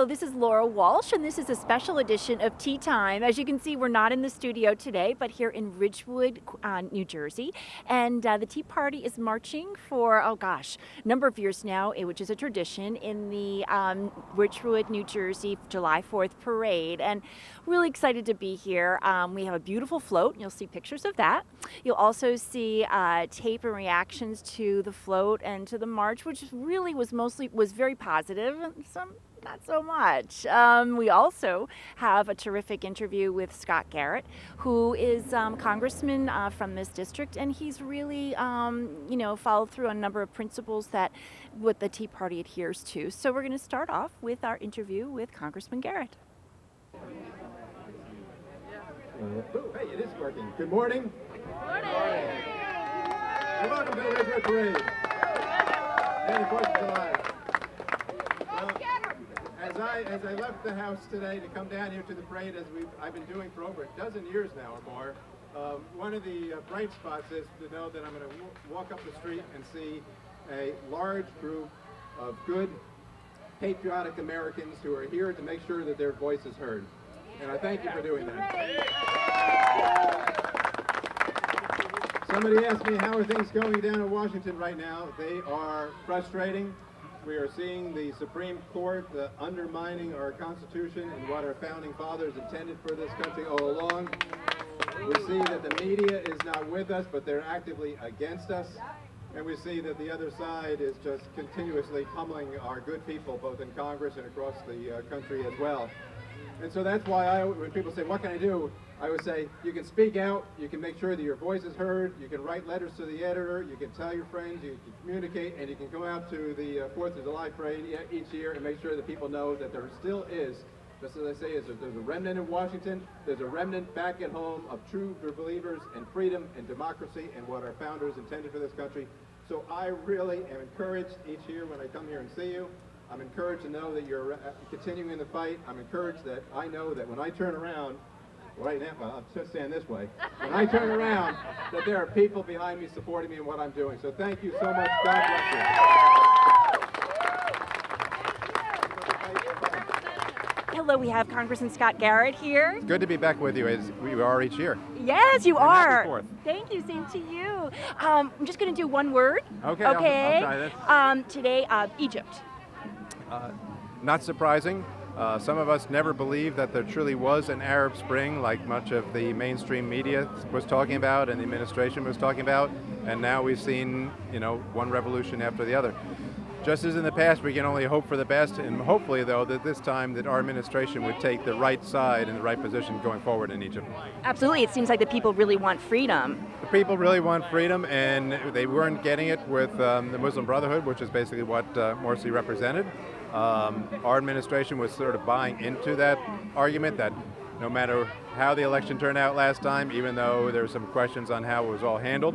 Hello, this is Laura Walsh, and this is a special edition of Tea Time. As you can see, we're not in the studio today, but here in Ridgewood, New Jersey. And the Tea Party is marching for, a number of years now, which is a tradition in the Ridgewood, New Jersey July 4th parade. And really excited to be here. We have a beautiful float, and you'll see pictures of that. You'll also see tape and reactions to the float and to the march, which really was very positive. Some not so much. We also have a terrific interview with Scott Garrett, who is congressman from this district, and he's really, followed through on a number of principles that what the Tea Party adheres to. So we're going to start off with our interview with Congressman Garrett. Hey, it is working. Good morning. Good morning. And welcome to the Ridgewood Parade. And the 4th of July. As I left the house today to come down here to the parade, as I've been doing for over a dozen years now or more, one of the bright spots is to know that I'm going to walk up the street and see a large group of good, patriotic Americans who are here to make sure that their voice is heard. And I thank you for doing that. Somebody asked me, how are things going down in Washington right now? They are frustrating. We are seeing the Supreme Court undermining our Constitution and what our founding fathers intended for this country all along. We see that the media is not with us, but they're actively against us. And we see that the other side is just continuously pummeling our good people, both in Congress and across the country as well. And so that's why when people say, what can I do? I would say, you can speak out, you can make sure that your voice is heard, you can write letters to the editor, you can tell your friends, you can communicate, and you can go out to the 4th of July parade each year and make sure that people know that there still is, just as I say, there's a remnant in Washington, there's a remnant back at home of true believers in freedom and democracy and what our founders intended for this country. So I really am encouraged each year when I come here and see you. I'm encouraged to know that you're continuing the fight. I'm encouraged that I know that when I turn around, right now, well, I'll just stand this way. When I turn around, that there are people behind me supporting me in what I'm doing. So thank you so much. God bless you. Hello, we have Congressman Scott Garrett here. It's good to be back with you, as we are each year. Yes, you and are. Happy 4th. Thank you, same to you. I'm just going to do one word. Okay, Okay. I'll try this. Today, Egypt. Not surprising. Some of us never believed that there truly was an Arab Spring, like much of the mainstream media was talking about and the administration was talking about. And now we've seen, one revolution after the other. Just as in the past, we can only hope for the best, and hopefully, though, that this time that our administration would take the right side and the right position going forward in Egypt. Absolutely. It seems like the people really want freedom. The people really want freedom, and they weren't getting it with the Muslim Brotherhood, which is basically what Morsi represented. Our administration was sort of buying into that argument that no matter how the election turned out last time, even though there were some questions on how it was all handled,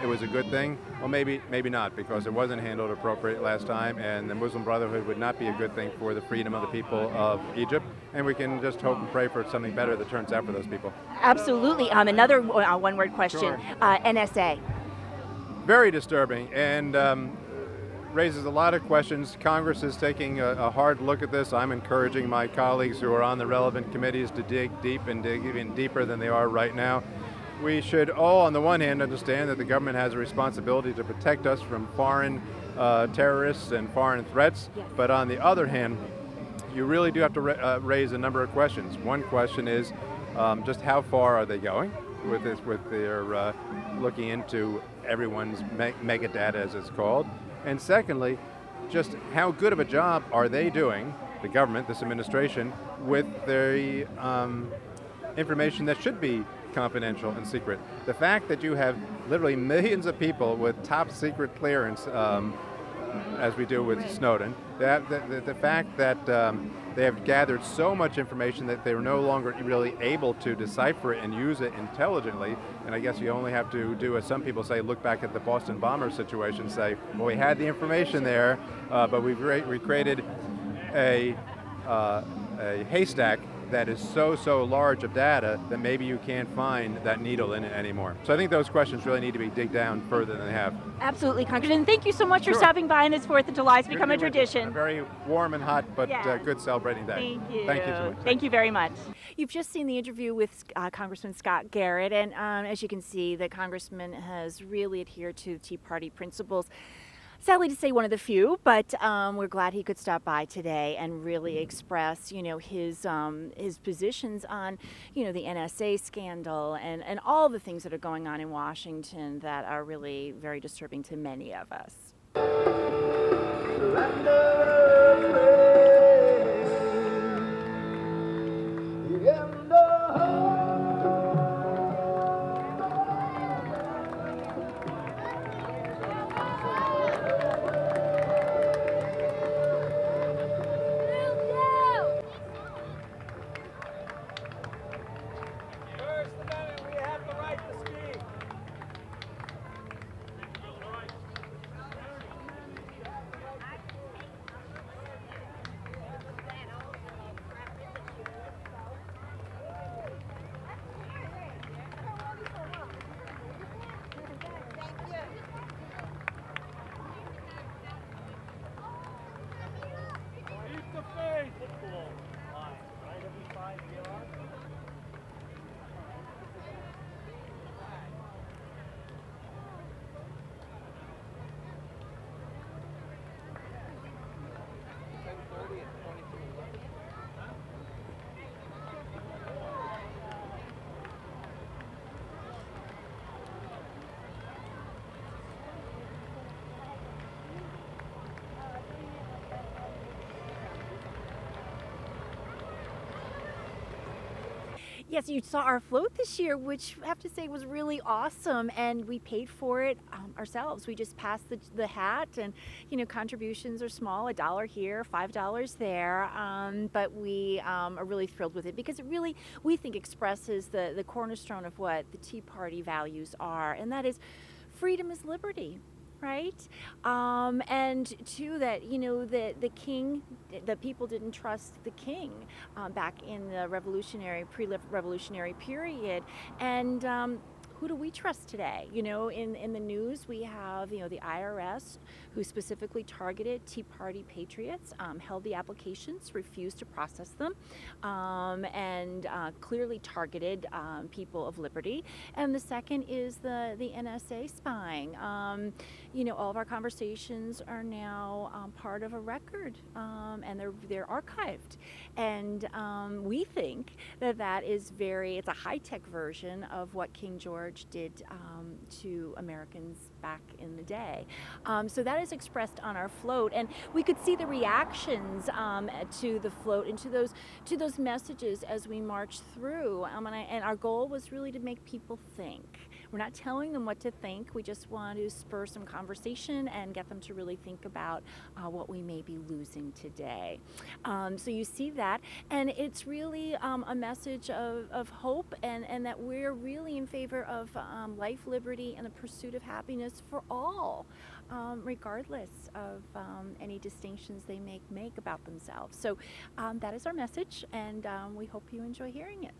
it was a good thing. Well, maybe not, because it wasn't handled appropriately last time, and the Muslim Brotherhood would not be a good thing for the freedom of the people of Egypt. And we can just hope and pray for something better that turns out for those people. Absolutely. Another one-word question. Sure. NSA. Very disturbing, and raises a lot of questions. Congress is taking a hard look at this. I'm encouraging my colleagues who are on the relevant committees to dig deep and dig even deeper than they are right now. We should all, on the one hand, understand that the government has a responsibility to protect us from foreign terrorists and foreign threats, Yes. But on the other hand, you really do have to raise a number of questions. One question is just how far are they going with this, with their looking into everyone's megadata, as it's called. And secondly, just how good of a job are they doing, the government, this administration, with the information that should be confidential and secret. The fact that you have literally millions of people with top secret clearance, as we do with Snowden, the fact that they have gathered so much information that they're no longer really able to decipher it and use it intelligently. And I guess you only have to do, as some people say, look back at the Boston bomber situation, say, well, we had the information there, but we created a haystack that is so large of data that maybe you can't find that needle in it anymore. So I think those questions really need to be dig down further than they have. Absolutely, Congressman. Thank you so much for Sure. stopping by on this 4th of July. It's Good to become be a with you. tradition. A very warm and hot, but Yes. good celebrating day. Thank you. Thank you so much. Thank you very much. You've just seen the interview with Congressman Scott Garrett, and as you can see, the congressman has really adhered to Tea Party principles. Sadly to say, one of the few, but we're glad he could stop by today and really express, you know, his positions on, you know, the NSA scandal and all the things that are going on in Washington that are really very disturbing to many of us. First Amendment, we have the right to speak. Keep the faith. Football line, right? Every 5 yards. Yes, you saw our float this year, which I have to say was really awesome, and we paid for it ourselves. We just passed the hat, and you know, contributions are small, $1 here, $5 there, but we are really thrilled with it because it really, we think, expresses the cornerstone of what the Tea Party values are, and that is freedom is liberty. Right? And two, that, you know, the king, the people didn't trust the king back in the pre-revolutionary period. And who do we trust today? You know, in the news we have, you know, the IRS, who specifically targeted Tea Party patriots, held the applications, refused to process them, and clearly targeted people of liberty. And the second is the NSA spying. You know, all of our conversations are now part of a record, and they're archived. And we think that is it's a high-tech version of what King George did to Americans back in the day. So that is expressed on our float, and we could see the reactions to the float and to those messages as we marched through. And our goal was really to make people think. We're not telling them what to think. We just want to spur some conversation and get them to really think about what we may be losing today. So you see that, and it's really a message of hope, and that we're really in favor of life, liberty, and the pursuit of happiness for all, regardless of any distinctions they may make about themselves. So that is our message, and we hope you enjoy hearing it.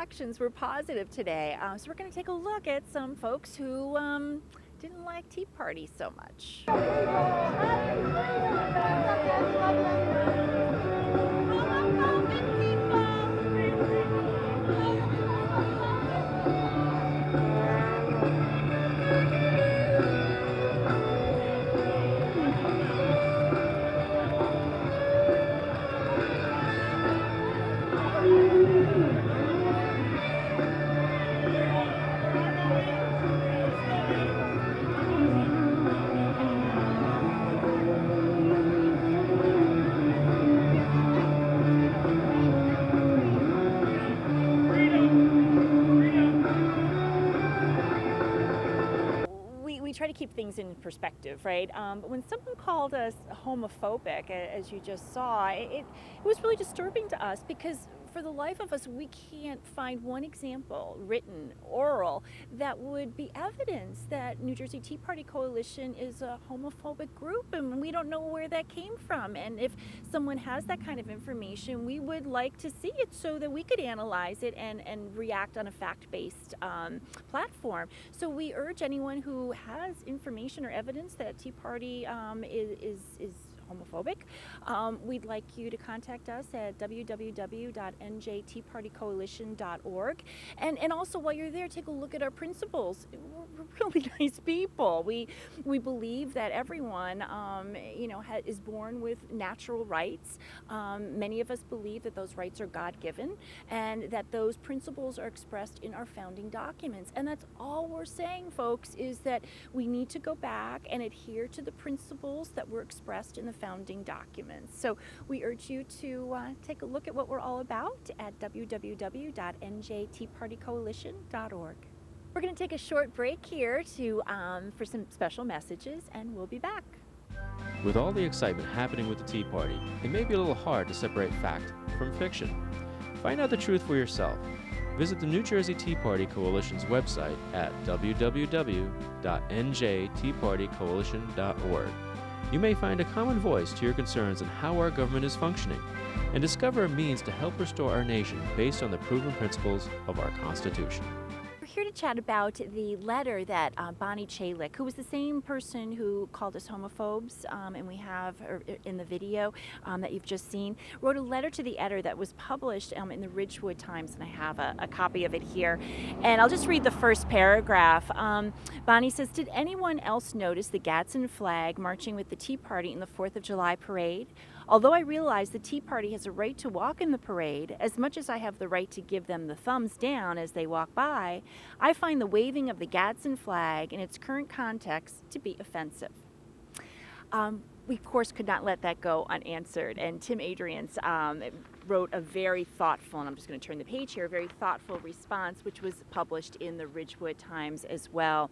reactions were positive today. So we're going to take a look at some folks who didn't like Tea Party so much. We try to keep things in perspective, right? But when someone called us homophobic, as you just saw, it was really disturbing to us because for the life of us, we can't find one example, written, oral, that would be evidence that New Jersey Tea Party Coalition is a homophobic group, and we don't know where that came from. And if someone has that kind of information, we would like to see it so that we could analyze it and react on a fact-based platform. So we urge anyone who has information or evidence that Tea Party is homophobic, we'd like you to contact us at www.njteapartycoalition.org. And also while you're there, take a look at our principles. We're really nice people. We believe that everyone is born with natural rights. Many of us believe that those rights are God-given and that those principles are expressed in our founding documents. And that's all we're saying, folks, is that we need to go back and adhere to the principles that were expressed in the founding documents. So we urge you to take a look at what we're all about at www.njteapartycoalition.org. We're going to take a short break here for some special messages, and we'll be back. With all the excitement happening with the Tea Party, it may be a little hard to separate fact from fiction. Find out the truth for yourself. Visit the New Jersey Tea Party Coalition's website at www.njteapartycoalition.org. You may find a common voice to your concerns on how our government is functioning and discover a means to help restore our nation based on the proven principles of our Constitution. We're here to chat about the letter that Bonnie Chalik, who was the same person who called us homophobes, and we have her in the video that you've just seen, wrote a letter to the editor that was published in the Ridgewood Times, and I have a copy of it here. And I'll just read the first paragraph. Bonnie says, "Did anyone else notice the Gadsden flag marching with the Tea Party in the 4th of July parade? Although I realize the Tea Party has a right to walk in the parade, as much as I have the right to give them the thumbs down as they walk by, I find the waving of the Gadsden flag in its current context to be offensive." We, of course, could not let that go unanswered, and Tim Adrians wrote a very thoughtful, and I'm just going to turn the page here, a very thoughtful response, which was published in the Ridgewood Times as well.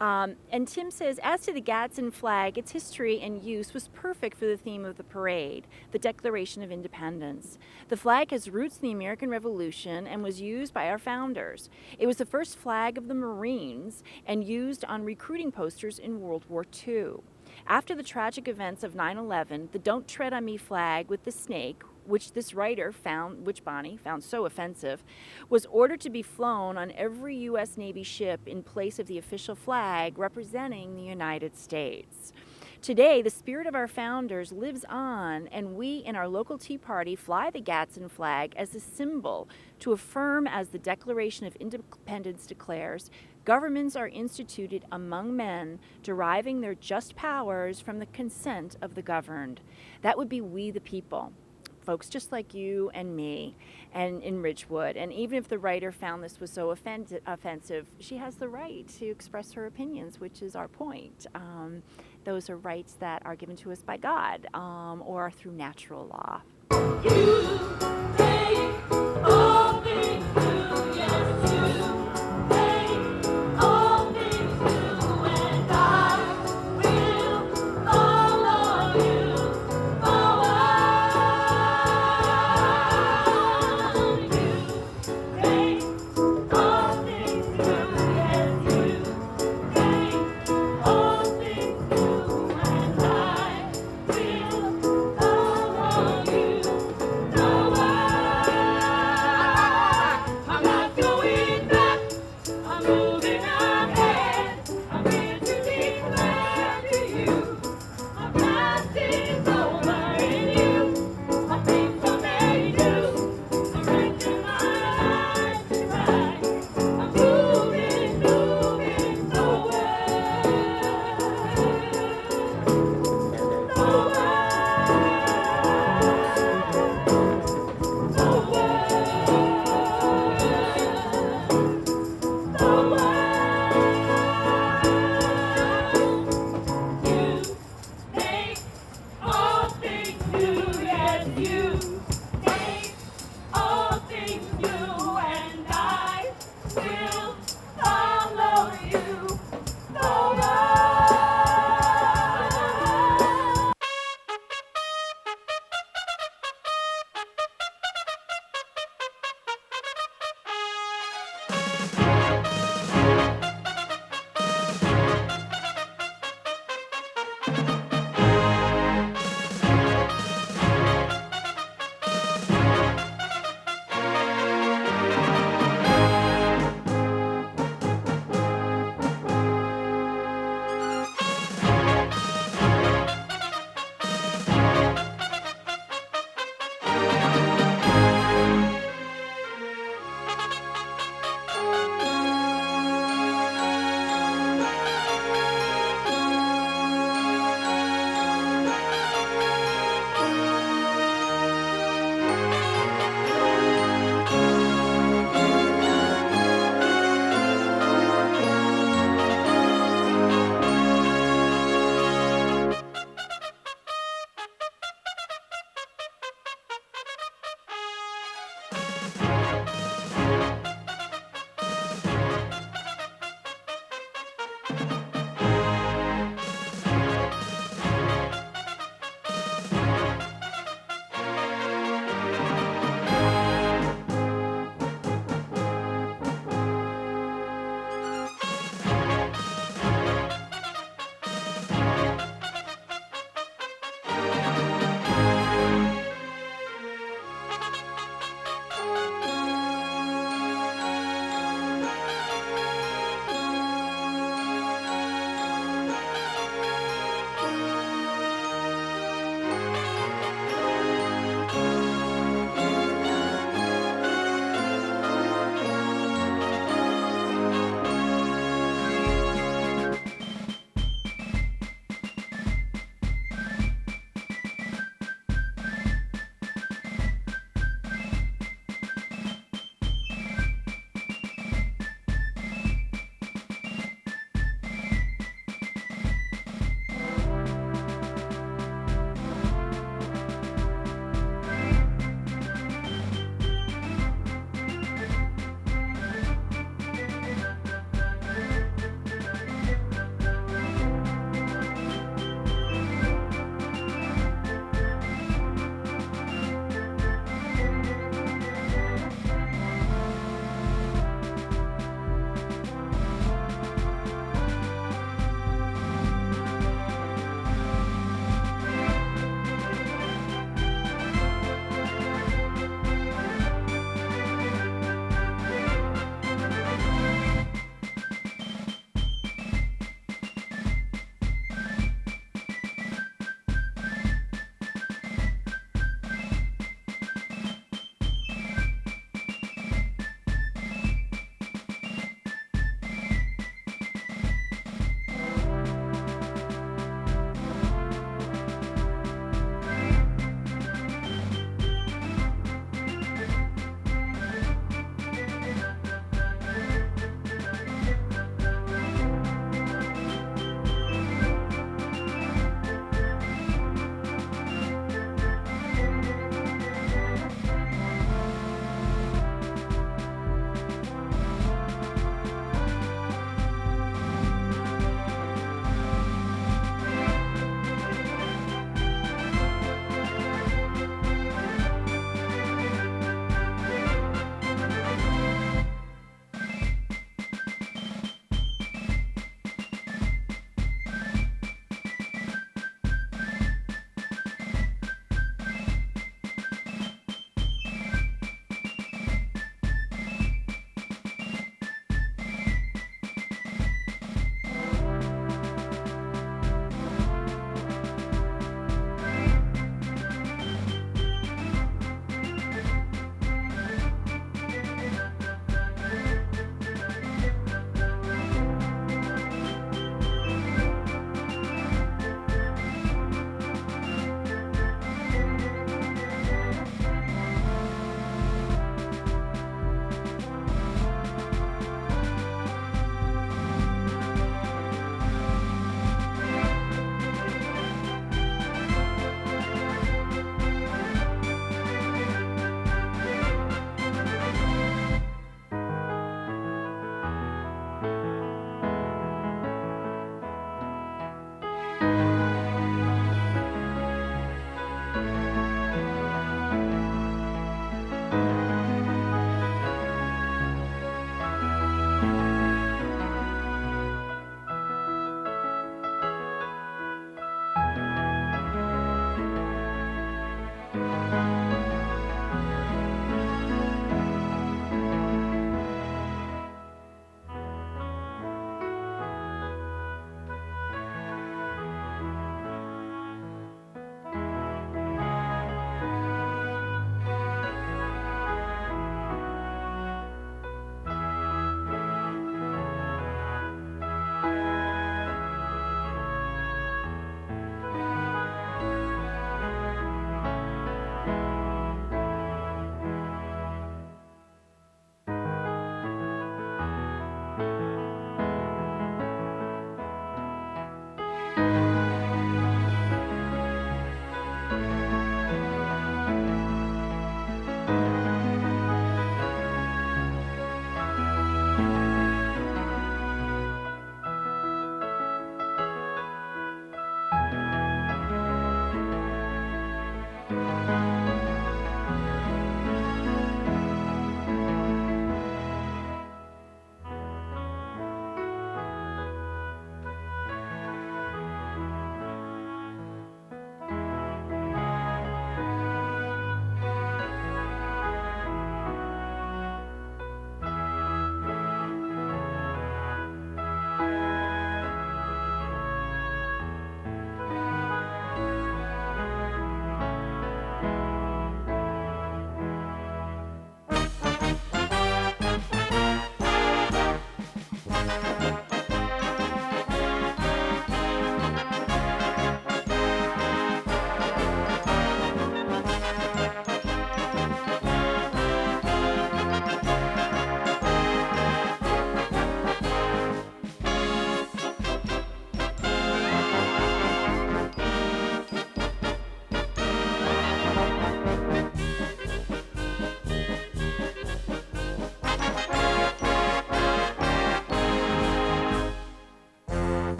And Tim says, "As to the Gadsden flag, its history and use was perfect for the theme of the parade, the Declaration of Independence. The flag has roots in the American Revolution and was used by our founders. It was the first flag of the Marines and used on recruiting posters in World War II. After the tragic events of 9/11, the Don't Tread on Me flag with the snake, which Bonnie found so offensive, was ordered to be flown on every U.S. Navy ship in place of the official flag representing the United States. Today, the spirit of our founders lives on, and we in our local Tea Party fly the Gadsden flag as a symbol to affirm, as the Declaration of Independence declares, governments are instituted among men, deriving their just powers from the consent of the governed. That would be we the people. Folks just like you and me and in Ridgewood. And even if the writer found this was so offensive, she has the right to express her opinions, which is our point. Those are rights that are given to us by God or through natural law."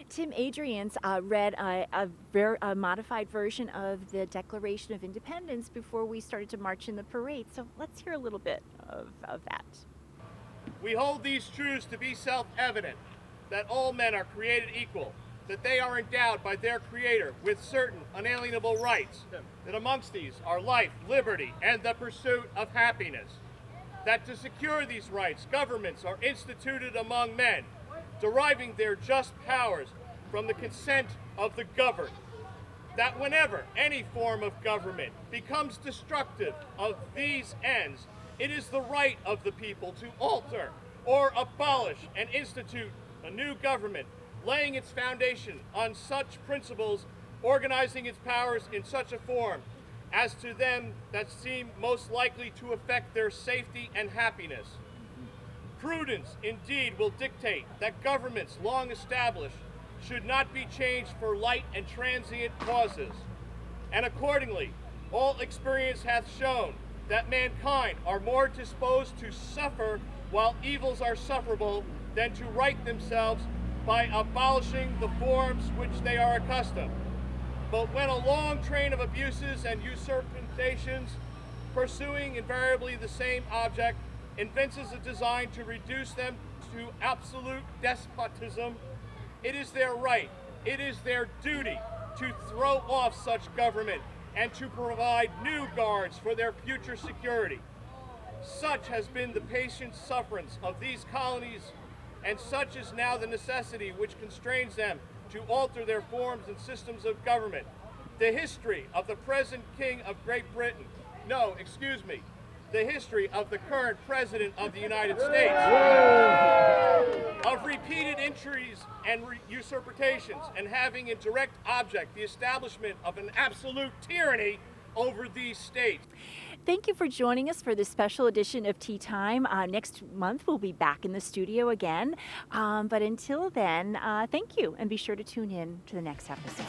Tim Adrians read a modified version of the Declaration of Independence before we started to march in the parade. So let's hear a little bit of that. We hold these truths to be self-evident, that all men are created equal, that they are endowed by their Creator with certain unalienable rights, that amongst these are life, liberty, and the pursuit of happiness, that to secure these rights, governments are instituted among men, deriving their just powers from the consent of the governed, that whenever any form of government becomes destructive of these ends, it is the right of the people to alter or abolish and institute a new government, laying its foundation on such principles, organizing its powers in such a form as to them that seem most likely to affect their safety and happiness. Prudence, indeed, will dictate that governments long established should not be changed for light and transient causes. And accordingly, all experience hath shown that mankind are more disposed to suffer while evils are sufferable than to right themselves by abolishing the forms which they are accustomed. But when a long train of abuses and usurpations, pursuing invariably the same object, evinces a design to reduce them to absolute despotism, it is their right, it is their duty to throw off such government and to provide new guards for their future security. Such has been the patient sufferance of these colonies, and such is now the necessity which constrains them to alter their forms and systems of government. The history of the present King of Great Britain, no, excuse me, the history of the current President of the United States, of repeated injuries and usurpations, and having in direct object the establishment of an absolute tyranny over these states. Thank you for joining us for this special edition of Tea Time. Next month, we'll be back in the studio again. But until then, thank you, and be sure to tune in to the next episode.